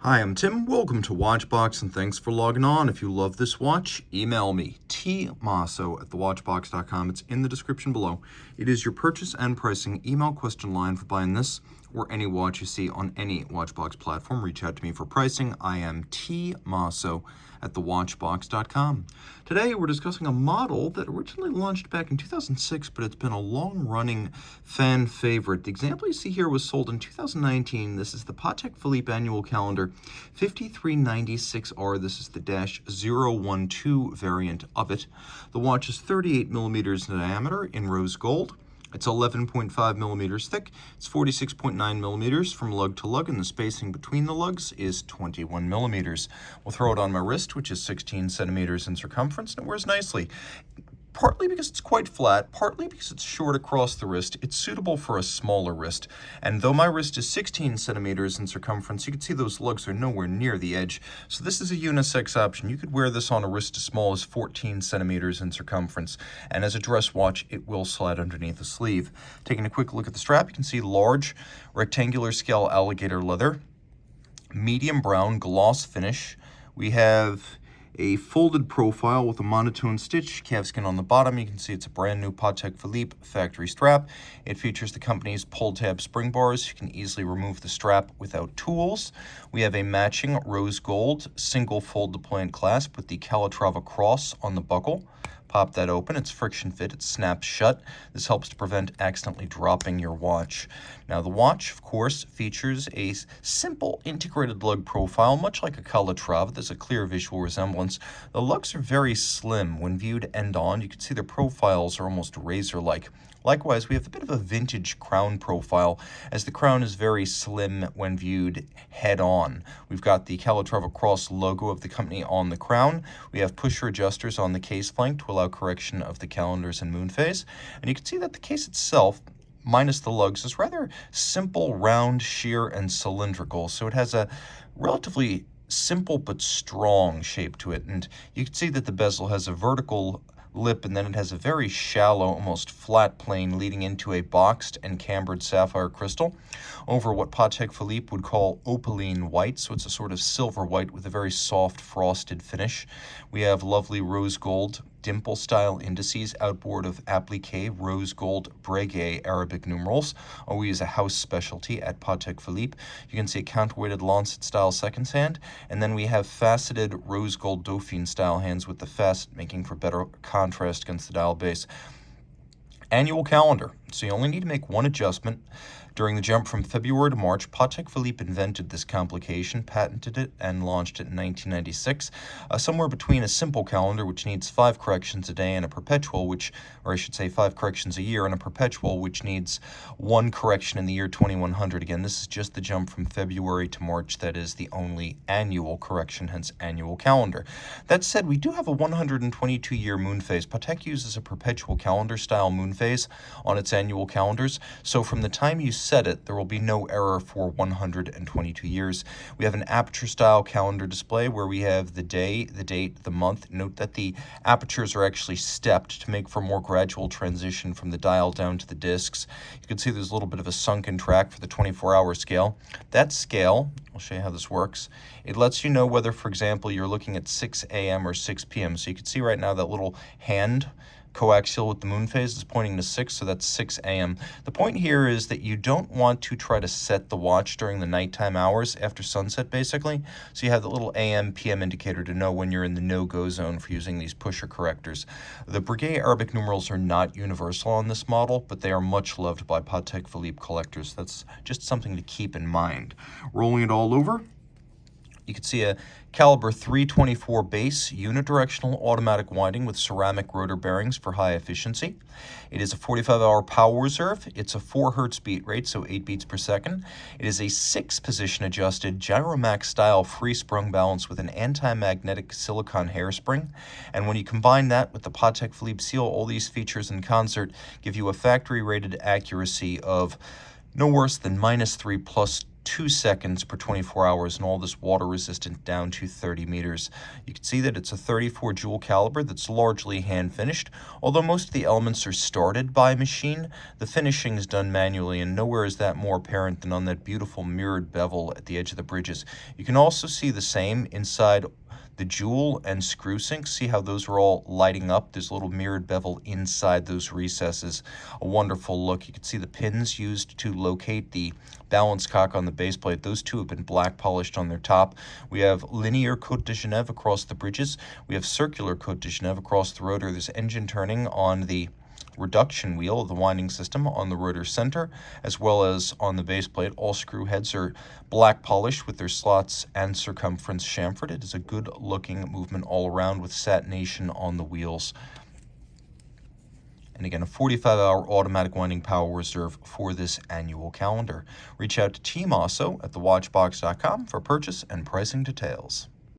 Hi, I'm Tim. Welcome to Watchbox, and thanks for logging on. If you love this watch, email me, tmosso@thewatchbox.com. It's in the description below. It is your purchase and pricing email question line for buying this or any watch you see on any Watchbox platform. Reach out to me for pricing. I am tmosso@thewatchbox.com. Today, we're discussing a model that originally launched back in 2006, but it's been a long-running fan favorite. The example you see here was sold in 2019. This is the Patek Philippe annual calendar 5396R. This is the -012 variant of it. The watch is 38 millimeters in diameter in rose gold. It's 11.5 millimeters thick. It's 46.9 millimeters from lug to lug, and the spacing between the lugs is 21 millimeters. We'll throw it on my wrist, which is 16 centimeters in circumference, and it wears nicely. Partly because it's quite flat, partly because it's short across the wrist. It's suitable for a smaller wrist. And though my wrist is 16 centimeters in circumference, you can see those lugs are nowhere near the edge. So this is a unisex option. You could wear this on a wrist as small as 14 centimeters in circumference. And as a dress watch, it will slide underneath the sleeve. Taking a quick look at the strap, you can see large rectangular scale alligator leather, medium brown gloss finish. We have a folded profile with a monotone stitch, calfskin on the bottom. You can see it's a brand new Patek Philippe factory strap. It features the company's pull tab spring bars. You can easily remove the strap without tools. We have a matching rose gold single fold deployant clasp with the Calatrava cross on the buckle. Pop that open, it's friction fit, it snaps shut. This helps to prevent accidentally dropping your watch. Now the watch, of course, features a simple integrated lug profile, much like a Calatrava. There's a clear visual resemblance. The lugs are very slim. When viewed end on, you can see their profiles are almost razor-like. Likewise, we have a bit of a vintage crown profile, as the crown is very slim when viewed head-on. We've got the Calatrava cross logo of the company on the crown. We have pusher adjusters on the case flank to allow correction of the calendars and Moonphase. And you can see that the case itself, minus the lugs, is rather simple, round, sheer, and cylindrical. So it has a relatively simple but strong shape to it. And you can see that the bezel has a vertical lip, and then it has a very shallow, almost flat plane leading into a boxed and cambered sapphire crystal over what Patek Philippe would call opaline white, so it's a sort of silver white with a very soft frosted finish. We have lovely rose gold dimple style indices, outboard of applique rose gold breguet Arabic numerals, always a house specialty at Patek Philippe. You can see a counterweighted lancet style seconds hand, and then we have faceted rose gold dauphine style hands with the facet making for better contrast against the dial base. Annual calendar, so you only need to make one adjustment. During the jump from February to March, Patek Philippe invented this complication, patented it, and launched it in 1996, somewhere between a simple calendar, which needs 5 corrections a day, and a perpetual, or I should say 5 corrections a year, and a perpetual, which needs 1 correction in the year 2100. Again, this is just the jump from February to March. That is the only annual correction, hence annual calendar. That said, we do have a 122-year Moonphase. Patek uses a perpetual calendar-style Moonphase on its annual calendars, so from the time you set it, there will be no error for 122 years. We have an aperture-style calendar display where we have the day, the date, the month. Note that the apertures are actually stepped to make for more gradual transition from the dial down to the discs. You can see there's a little bit of a sunken track for the 24-hour scale. That scale, I'll show you how this works. It lets you know whether, for example, you're looking at 6 a.m. or 6 p.m. So you can see right now that little hand coaxial with the Moonphase is pointing to 6, so that's 6 a.m. The point here is that you don't want to try to set the watch during the nighttime hours after sunset, basically. So you have the little AM, PM indicator to know when you're in the no-go zone for using these pusher correctors. The breguet Arabic numerals are not universal on this model, but they are much loved by Patek Philippe collectors. That's just something to keep in mind. Rolling it all over, you can see a caliber 324 base, unidirectional automatic winding with ceramic rotor bearings for high efficiency. It is a 45-hour power reserve. It's a 4 Hz beat rate, so 8 beats per second. It is a 6-position adjusted Gyromax style free sprung balance with an anti-magnetic silicone hairspring. And when you combine that with the Patek Philippe seal, all these features in concert give you a factory rated accuracy of no worse than -3 2 seconds per 24 hours, and all this water resistant down to 30 meters. You can see that it's a 34 jewel caliber that's largely hand finished. Although most of the elements are started by machine, the finishing is done manually, and nowhere is that more apparent than on that beautiful mirrored bevel at the edge of the bridges. You can also see the same inside the jewel and screw sinks. See how those are all lighting up? There's a little mirrored bevel inside those recesses. A wonderful look. You can see the pins used to locate the balance cock on the base plate. Those two have been black polished on their top. We have linear Côte de Genève across the bridges. We have circular Côte de Genève across the rotor. There's engine turning on the reduction wheel of the winding system on the rotor center, as well as on the base plate. All screw heads are black polished with their slots and circumference chamfered. It is a good looking movement all around with satination on the wheels. And again, a 45-hour automatic winding power reserve for this annual calendar. Reach out to Team Mosso at thewatchbox.com for purchase and pricing details.